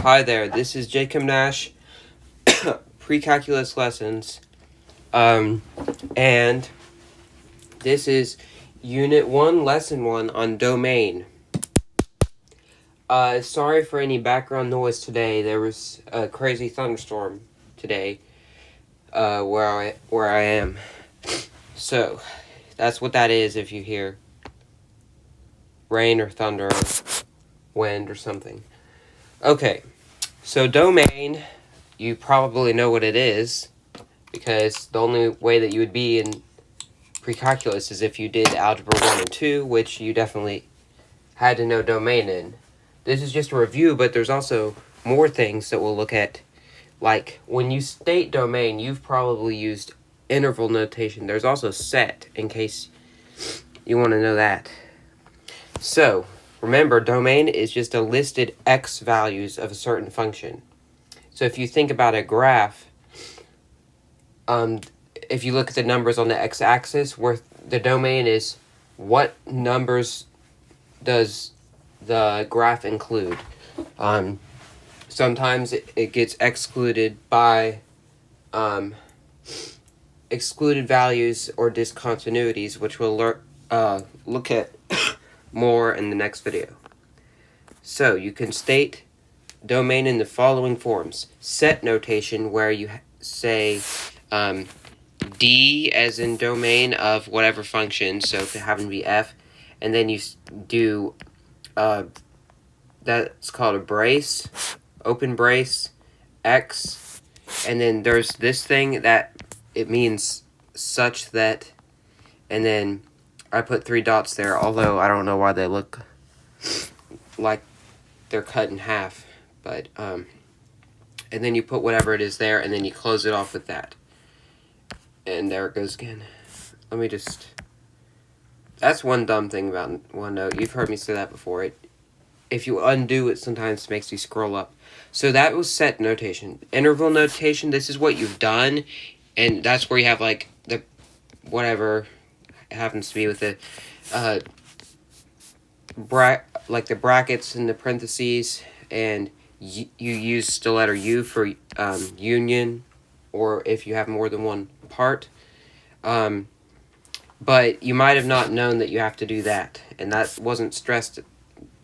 Hi there, this is Jacob Nash, Precalculus Lessons, and this is Unit 1, Lesson 1 on domain. Sorry for any background noise today. There was a crazy thunderstorm today, where I am. So, that's what that is if you hear rain or thunder or wind or something. Okay, so domain, you probably know what it is, because the only way that you would be in Precalculus is if you did Algebra 1 and 2, which you definitely had to know domain in. This is just a review, but there's also more things that we'll look at. Like, when you state domain, you've probably used interval notation. There's also set, in case you want to know that. So, remember, domain is just a listed x values of a certain function. So if you think about a graph, if you look at the numbers on the x-axis, where the domain is what numbers does the graph include. Sometimes it gets excluded by excluded values or discontinuities, which we'll look at more in the next video. So you can state domain in the following forms. Set notation, where you say D as in domain of whatever function, so if it happen to be f, and then you do that's called a brace, open brace, x, and then there's this thing that it means such that, and then I put 3 dots there, although I don't know why they look like they're cut in half, but and then you put whatever it is there, and then you close it off with that. And there it goes again. Let me just... That's one dumb thing about OneNote. You've heard me say that before. If you undo it, sometimes makes you scroll up. So that was set notation. Interval notation, this is what you've done, and that's where you have, like, the... whatever it happens to be with the... like the brackets and the parentheses, and you use the letter U for union, or if you have more than one part. But you might have not known that you have to do that, and that wasn't stressed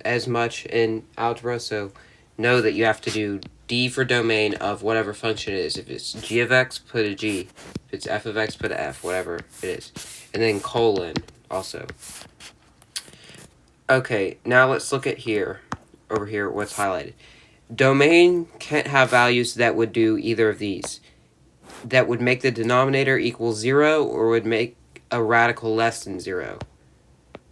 as much in algebra, so know that you have to do D for domain of whatever function it is. If it's g of x, put a g. If it's f of x, put a f, whatever it is. And then colon also. Okay, now let's look at over here, what's highlighted. Domain can't have values that would do either of these. That would make the denominator equal 0, or would make a radical less than 0.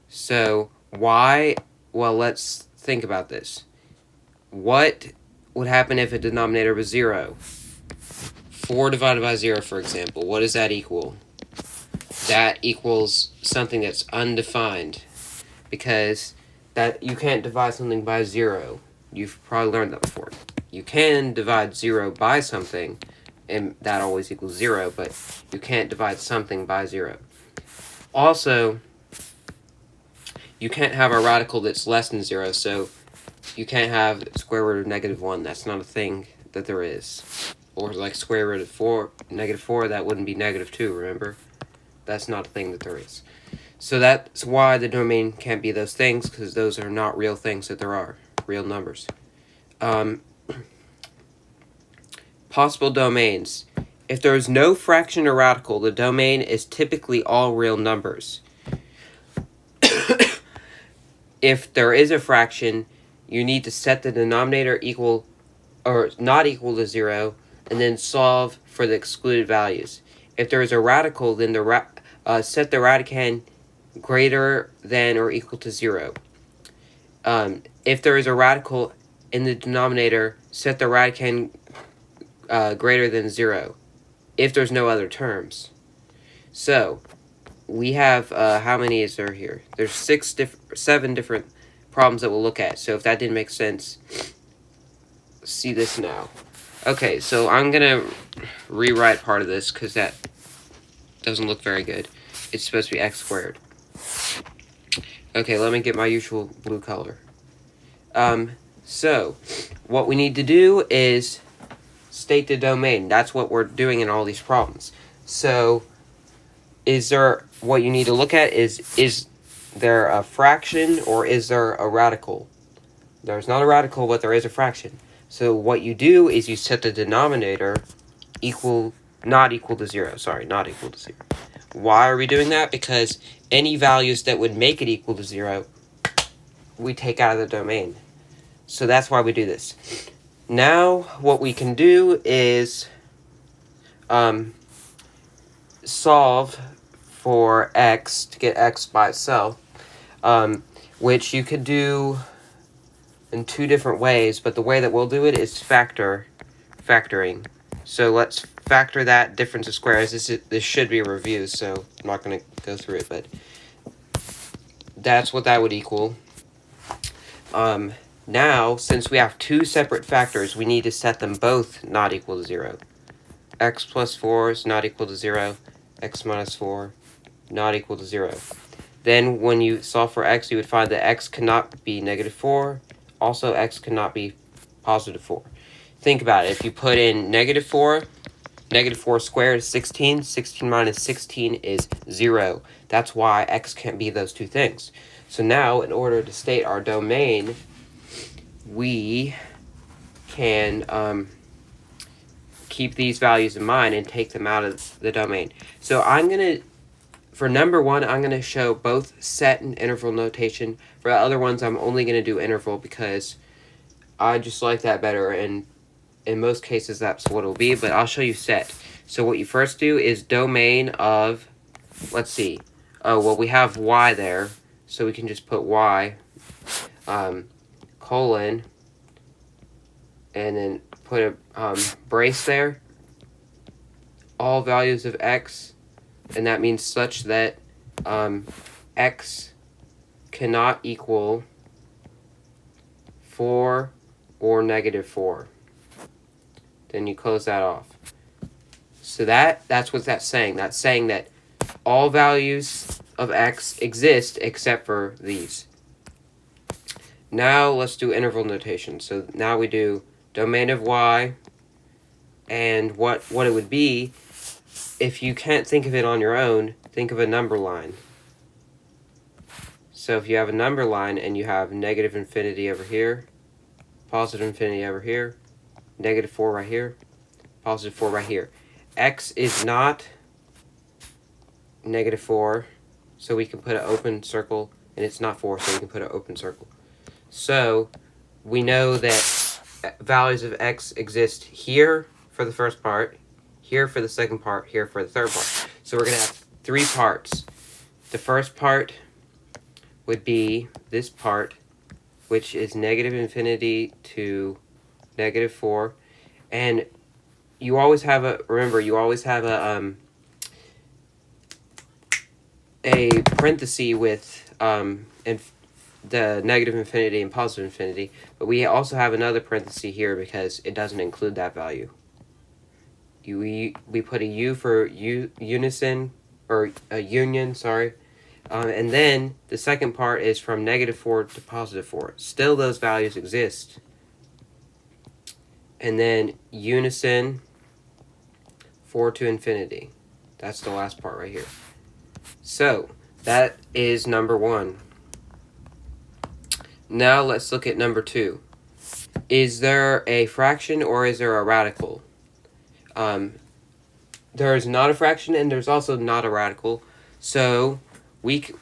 So, why? Well, let's think about this. What would happen if a denominator was 0? 4 divided by 0, for example. What does that equal? That equals something that's undefined, because that you can't divide something by 0. You've probably learned that before. You can divide 0 by something, and that always equals 0, but you can't divide something by 0. Also, you can't have a radical that's less than 0, so you can't have square root of -1. That's not a thing that there is. Or like square root of -4, that wouldn't be -2, remember? That's not a thing that there is. So that's why the domain can't be those things, because those are not real things that there are. Real numbers. Possible domains. If there is no fraction or radical, the domain is typically all real numbers. If there is a fraction, you need to set the denominator equal or not equal to 0, and then solve for the excluded values. If there is a radical, then set the radicand greater than or equal to 0. If there is a radical in the denominator, set the radicand greater than 0, if there's no other terms. So, we have, how many is there here? There's 7 different problems that we'll look at. So if that didn't make sense, see this now. Okay, so I'm going to rewrite part of this, because that doesn't look very good. It's supposed to be x squared. Okay, let me get my usual blue color. So, what we need to do is state the domain. That's what we're doing in all these problems. So what you need to look at is there a fraction or is there a radical? There's not a radical, but there is a fraction. So what you do is you set the denominator not equal to 0. Sorry, not equal to 0. Why are we doing that? Because any values that would make it equal to 0, we take out of the domain. So that's why we do this. Now, what we can do is solve for x to get x by itself, which you could do in two different ways, but the way that we'll do it is factoring. So let's factor that difference of squares. This should be a review, so I'm not going to go through it, but that's what that would equal. Now, since we have two separate factors, we need to set them both not equal to 0. X plus 4 is not equal to 0. X minus 4 not equal to 0. Then when you solve for x, you would find that x cannot be negative 4. Also, x cannot be positive 4. Think about it. If you put in negative 4 squared is 16. 16 minus 16 is 0. That's why x can't be those two things. So now, in order to state our domain, we can keep these values in mind and take them out of the domain. So for number 1, I'm going to show both set and interval notation. For the other ones, I'm only going to do interval because I just like that better, and in most cases that's what it'll be, but I'll show you set. So what you first do is domain of, let's see, we have y there, so we can just put y, colon, and then put a brace there, all values of x, and that means such that x cannot equal 4 or negative 4. Then you close that off. So that's what that's saying. That's saying that all values of x exist except for these. Now let's do interval notation. So now we do domain of y, and what it would be, if you can't think of it on your own, think of a number line. So if you have a number line and you have negative infinity over here, positive infinity over here, negative 4 right here, positive 4 right here. X is not negative 4, so we can put an open circle, and it's not 4, so we can put an open circle. So we know that values of x exist here for the first part, here for the second part, here for the third part. So we're going to have 3 parts. The first part would be this part, which is negative infinity to negative 4. And you always have a parenthesis with the negative infinity and positive infinity, but we also have another parenthesis here because it doesn't include that value. We put a U for unison, or a union, sorry. And then the second part is from negative 4 to positive 4. Still those values exist. And then unison 4 to infinity. That's the last part right here. So that is number 1. Now let's look at number 2. Is there a fraction or is there a radical? There is not a fraction and there's also not a radical. So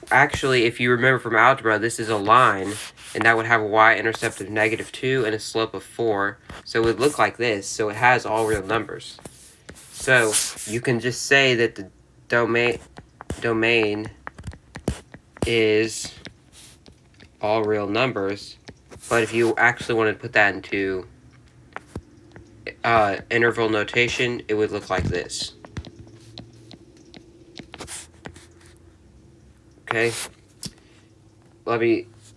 actually, if you remember from algebra, this is a line, and that would have a y-intercept of -2 and a slope of 4. So it would look like this. So it has all real numbers. So you can just say that the domain is all real numbers. But if you actually wanted to put that into interval notation, it would look like this. Okay,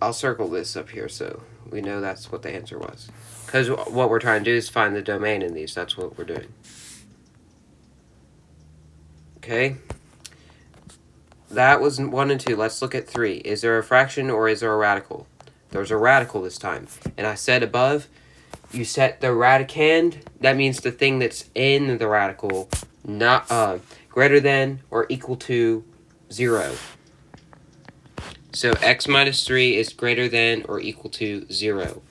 I'll circle this up here so we know that's what the answer was. Because what we're trying to do is find the domain in these. That's what we're doing. Okay, that was 1 and 2. Let's look at 3. Is there a fraction or is there a radical? There's a radical this time. And I said above, you set the radicand, that means the thing that's in the radical, not greater than or equal to 0. So x minus 3 is greater than or equal to 0.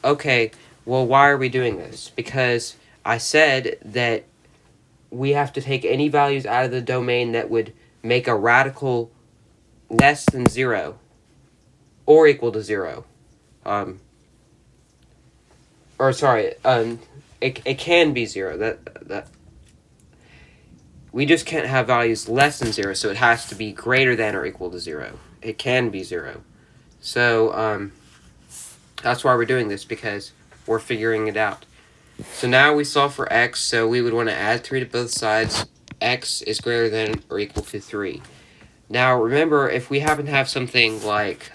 Okay, well, why are we doing this? Because I said that we have to take any values out of the domain that would make a radical less than 0 or equal to 0. It can be 0. That we just can't have values less than 0, so it has to be greater than or equal to 0. It can be 0. So that's why we're doing this, because we're figuring it out. So now we solve for x, so we would want to add 3 to both sides. X is greater than or equal to 3. Now remember, if we happen to have something like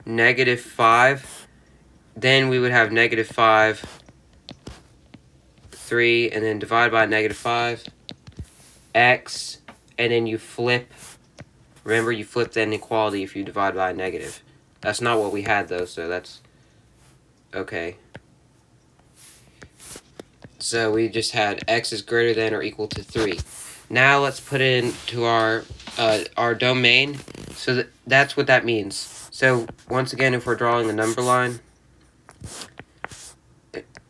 negative 5, then we would have negative 5, 3, and then divide by negative 5, x, and then you flip. Remember, you flip the inequality if you divide by a negative. That's not what we had, though, so that's okay. So we just had x is greater than or equal to 3. Now let's put it into our domain. So that's what that means. So once again, if we're drawing a number line,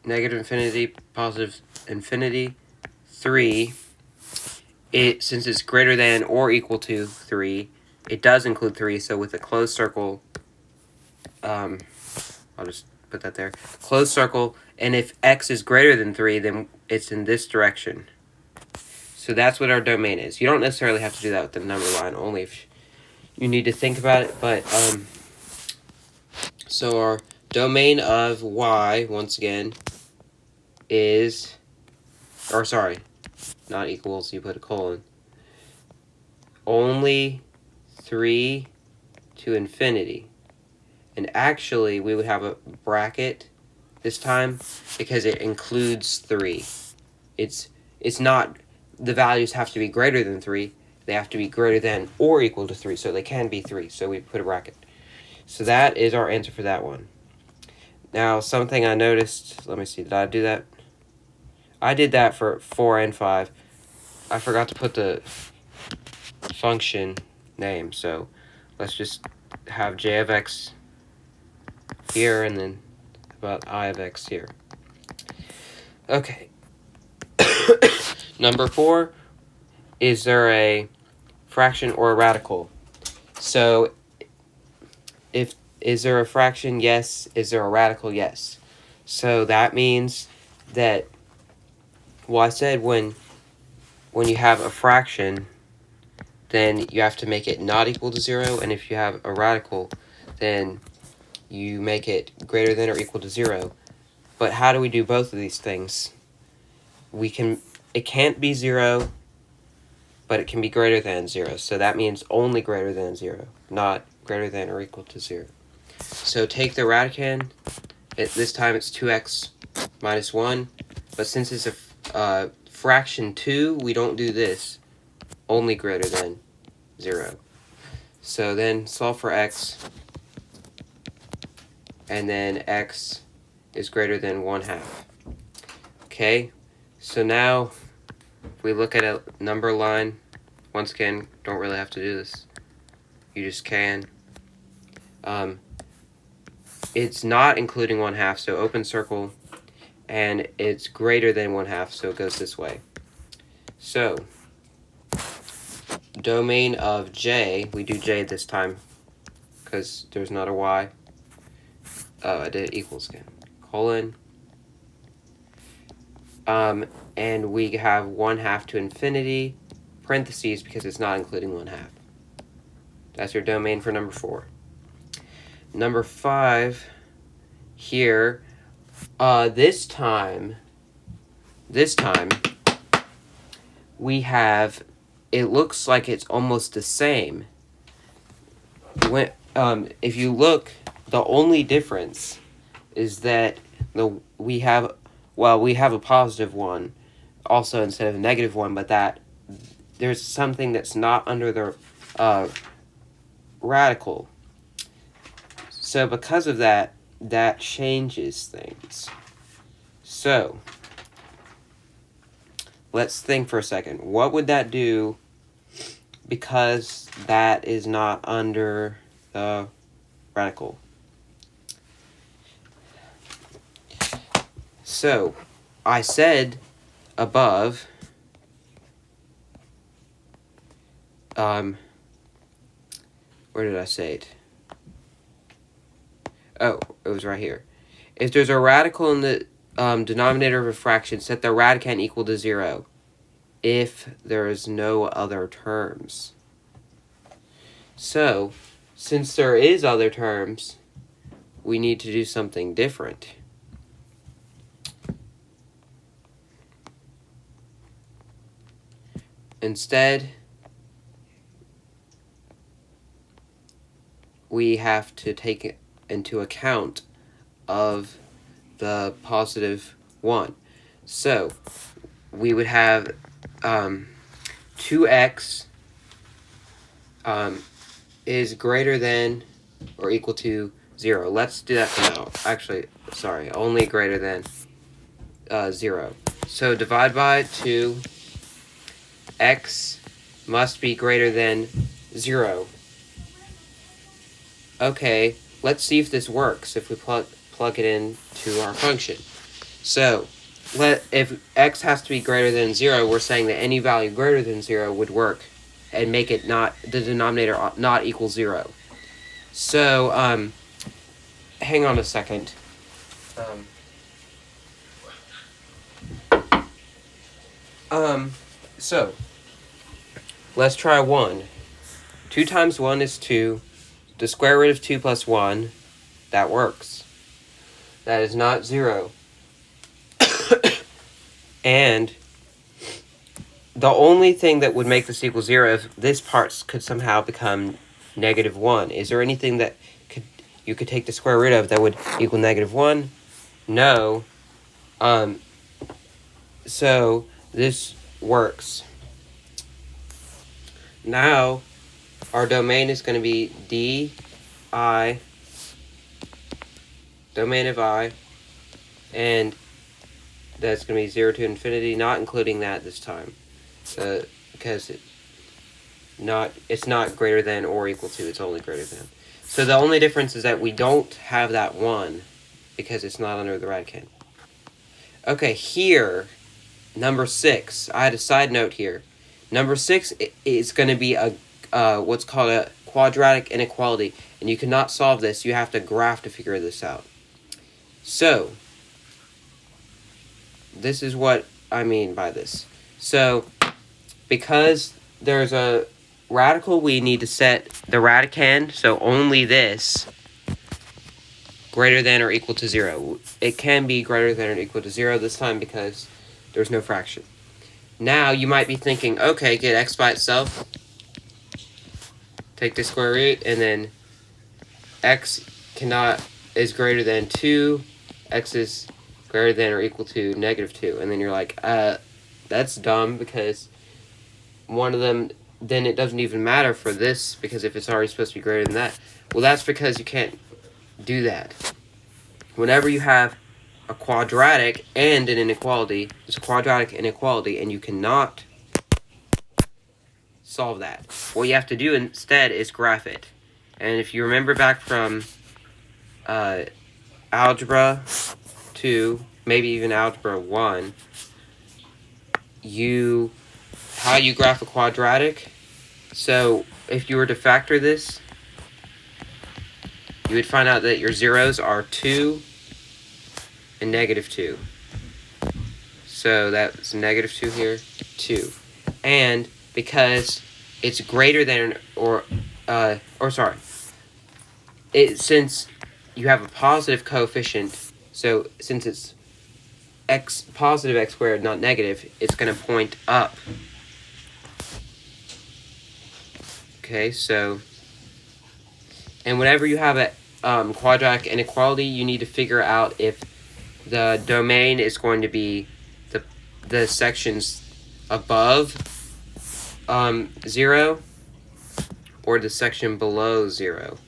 negative infinity, positive infinity, 3, since it's greater than or equal to 3, it does include 3, so with a closed circle, I'll just put that there, closed circle, and if x is greater than 3, then it's in this direction. So that's what our domain is. You don't necessarily have to do that with the number line, only if you need to think about it, but, so our domain of y, once again, is, or sorry, not equals, you put a colon, only 3 to infinity. And actually, we would have a bracket this time because it includes 3. It's not, the values have to be greater than 3. They have to be greater than or equal to 3, so they can be 3. So we put a bracket. So that is our answer for that one. Now, something I noticed, let me see, did I do that? I did that for 4 and 5. I forgot to put the function name, so let's just have j of x here and then about I of x here. Okay. Number 4, is there a fraction or a radical? So is there a fraction? Yes. Is there a radical? Yes. So that means that, well, I said when you have a fraction, then you have to make it not equal to 0, and if you have a radical, then you make it greater than or equal to 0. But how do we do both of these things? It can't be 0, but it can be greater than 0. So that means only greater than 0, not greater than or equal to 0. So take the radicand. This time it's 2x minus 1. But since it's a fraction 2, we don't do this. Only greater than 0. So then solve for x. And then x is greater than 1/2. Okay, so now if we look at a number line, once again, don't really have to do this. You just can. It's not including 1/2, so open circle, and it's greater than 1/2, so it goes this way. So, domain of j, we do j this time, because there's not a y. Oh, I did equals again. Colon. And we have 1/2 to infinity, parentheses, because it's not including 1/2. That's your domain for number 4. Number 5, here, this time, we have, it looks like it's almost the same. If you look, the only difference is that we have a positive 1 also instead of a negative 1, but that there's something that's not under the radical. So because of that, that changes things. So, let's think for a second. What would that do because that is not under the radical? So, I said above, where did I say it? Oh, it was right here. If there's a radical in the denominator of a fraction, set the radicand equal to 0 if there is no other terms. So, since there is other terms, we need to do something different. Instead, we have to take into account of the positive 1. So, we would have 2x is greater than or equal to 0. Let's do that for now. Actually, sorry, only greater than 0. So divide by 2. X must be greater than 0. Okay, let's see if this works if we plug it into our function. So, if x has to be greater than 0, we're saying that any value greater than 0 would work and make it not, the denominator not equal 0. So, hang on a second. So, let's try 1. 2 times 1 is 2. The square root of 2 plus 1, that works. That is not 0. And the only thing that would make this equal 0 if this part could somehow become negative 1. Is there anything that you could take the square root of that would equal negative 1? No. So this works. Now, our domain is going to be I, domain of I, and that's going to be 0 to infinity, not including that this time, because it's not greater than or equal to, it's only greater than. So the only difference is that we don't have that 1, because it's not under the radicand. Okay, here, number 6, I had a side note here. Number 6 is going to be a what's called a quadratic inequality, and you cannot solve this. You have to graph to figure this out. So, this is what I mean by this. So, because there's a radical, we need to set the radicand, so only this, greater than or equal to 0. It can be greater than or equal to 0 this time because there's no fraction. Now, you might be thinking, okay, get x by itself, take the square root, and then x is greater than 2, x is greater than or equal to negative 2. And then you're like, that's dumb because one of them, then it doesn't even matter for this because if it's already supposed to be greater than that. Well, that's because you can't do that. Whenever you have a quadratic and an inequality, it's a quadratic inequality, and you cannot solve that. What you have to do instead is graph it. And if you remember back from Algebra 2, maybe even Algebra 1, how you graph a quadratic. So if you were to factor this, you would find out that your zeros are 2 and negative 2. So that's negative 2 here, 2. And because it's greater than since you have a positive coefficient, so since it's positive x squared, not negative, it's going to point up. Okay, so, and whenever you have a quadratic inequality, you need to figure out if the domain is going to be the sections above 0 or the section below 0.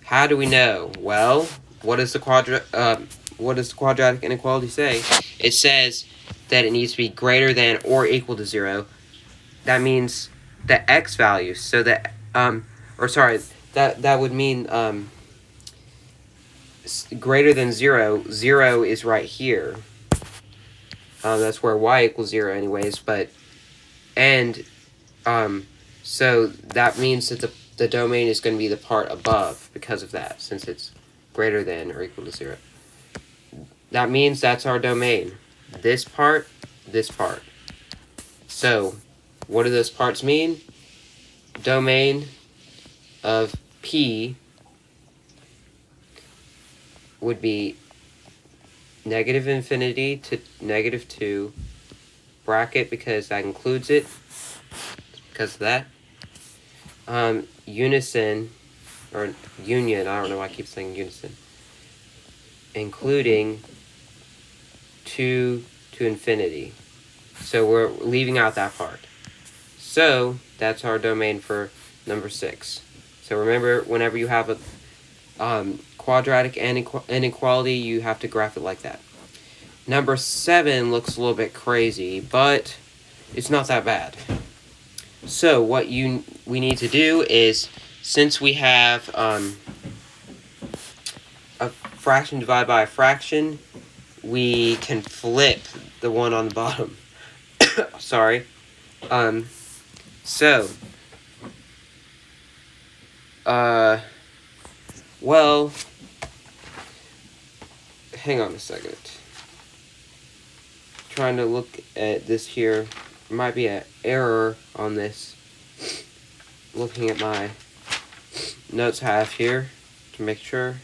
How do we know? Well, what does the quadratic inequality say? It says that it needs to be greater than or equal to 0. That means the x value. So that that would mean greater than 0. 0 is right here. That's where y equals 0 anyways, so that means that the domain is going to be the part above because of that, since it's greater than or equal to 0. That means that's our domain. This part, this part. So, what do those parts mean? Domain of P would be negative infinity to negative 2, bracket because that includes it, because of that. Unison, or union, I don't know why I keep saying unison, including 2 to infinity. So we're leaving out that part. So that's our domain for number 6. So remember, whenever you have a quadratic inequality, you have to graph it like that. Number 7 looks a little bit crazy, but it's not that bad. So what we need to do is, since we have a fraction divided by a fraction, we can flip the one on the bottom. Sorry. Well, hang on a second. Trying to look at this here. There might be an error on this. Looking at my notes I have here to make sure.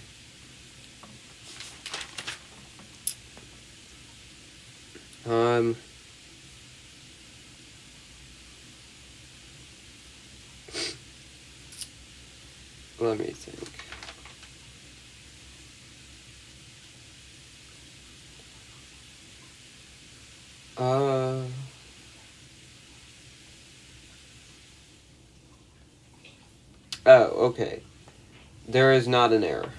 Let me think. Oh, okay. There is not an error.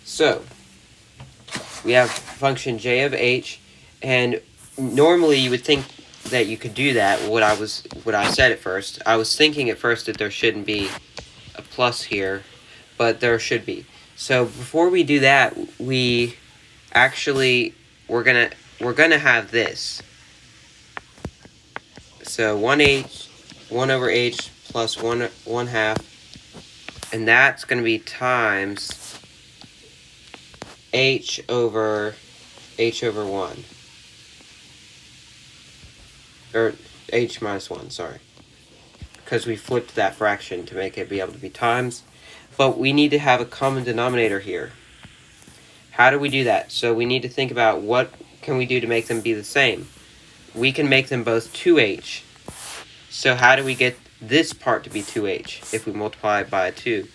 So, we have function j of h, and normally you would think that you could do that. What I said at first, I was thinking at first that there shouldn't be a plus here, but there should be. So before we do that, we're gonna have this. So 1 over h plus 1 half, and that's gonna be times h over 1. Or h minus 1, sorry. Because we flipped that fraction to make it be able to be times. But we need to have a common denominator here. How do we do that? So we need to think about what can we do to make them be the same. We can make them both 2h. So how do we get this part to be 2h if we multiply it by 2?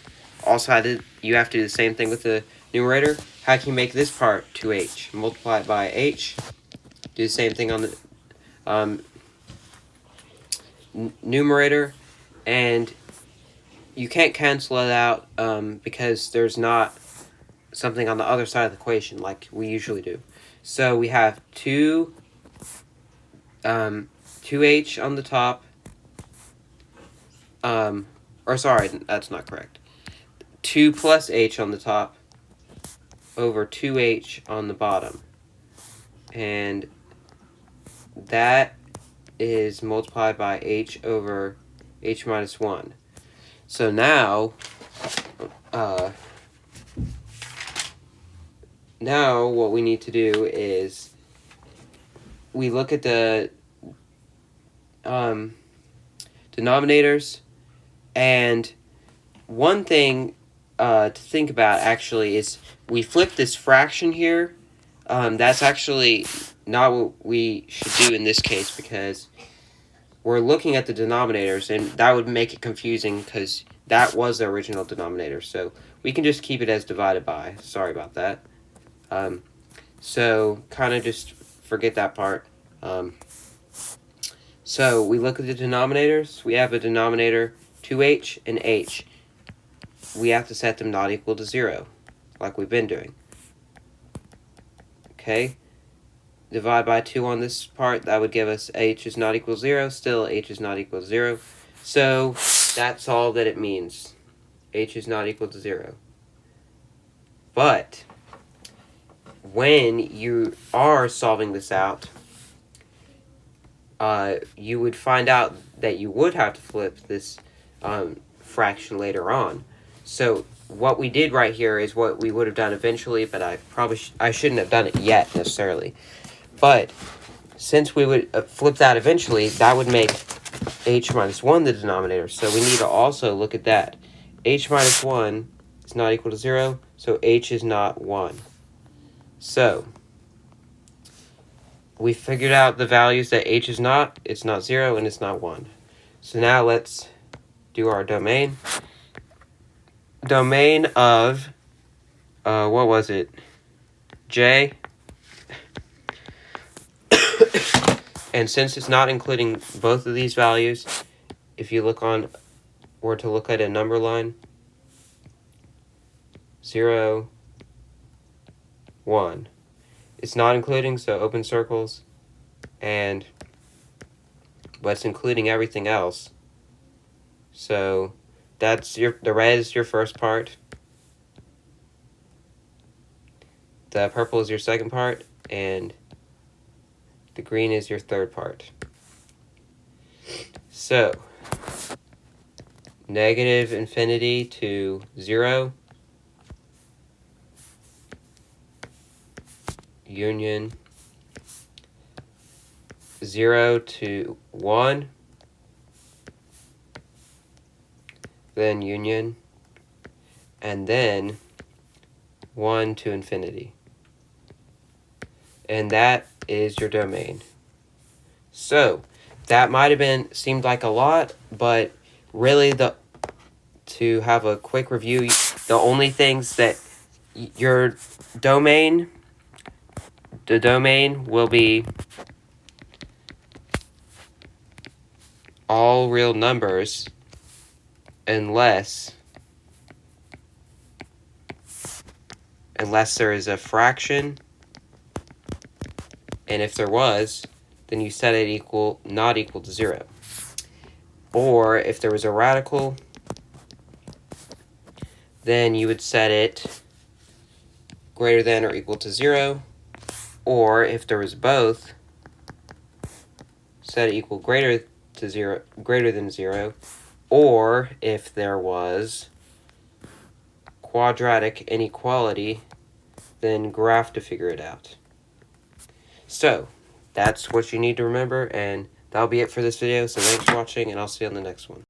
Also, you have to do the same thing with the numerator. How can you make this part 2h? Multiply it by h. Do the same thing on the numerator. And you can't cancel it out because there's not something on the other side of the equation like we usually do. So we have 2h on the top. Or sorry, that's not correct. 2 plus h on the top over 2h on the bottom. And that is multiplied by h over h minus 1. So now, what we need to do is we look at the denominators, and one thing to think about actually is we flip this fraction here. That's actually not what we should do in this case, because we're looking at the denominators, and that would make it confusing because that was the original denominator. So we can just keep it as divided by. Sorry about that. So kind of just forget that part. So we look at the denominators. We have a denominator 2h and h. we have to set them not equal to 0, like we've been doing. Okay? Divide by 2 on this part, that would give us h is not equal to 0. Still, h is not equal to 0. So, that's all that it means. H is not equal to 0. But, when you are solving this out, you would find out that you would have to flip this fraction later on. So, what we did right here is what we would have done eventually, but I shouldn't have done it yet necessarily. But since we would flip that eventually, that would make h minus 1 the denominator. So we need to also look at that. H minus 1 is not equal to 0, so h is not 1. So we figured out the values that h is not. It's not 0 and it's not 1. So now let's do our domain. Domain of, what was it? J. And since it's not including both of these values, if you were to look at a number line, 0, 1. It's not including, so open circles, but it's including everything else. So the red is your first part, the purple is your second part, and the green is your third part. So, negative infinity to 0, union 0 to 1, then union, and then 1 to infinity. And that is your domain. So that might have seemed like a lot, but really to have a quick review, the only things that your domain, the domain will be all real numbers unless there is a fraction. And if there was, then you set it not equal to 0. Or if there was a radical, then you would set it greater than or equal to 0. Or if there was both, set it equal greater than 0. Or if there was quadratic inequality, then graph to figure it out. So, that's what you need to remember, and that'll be it for this video. So thanks for watching, and I'll see you on the next one.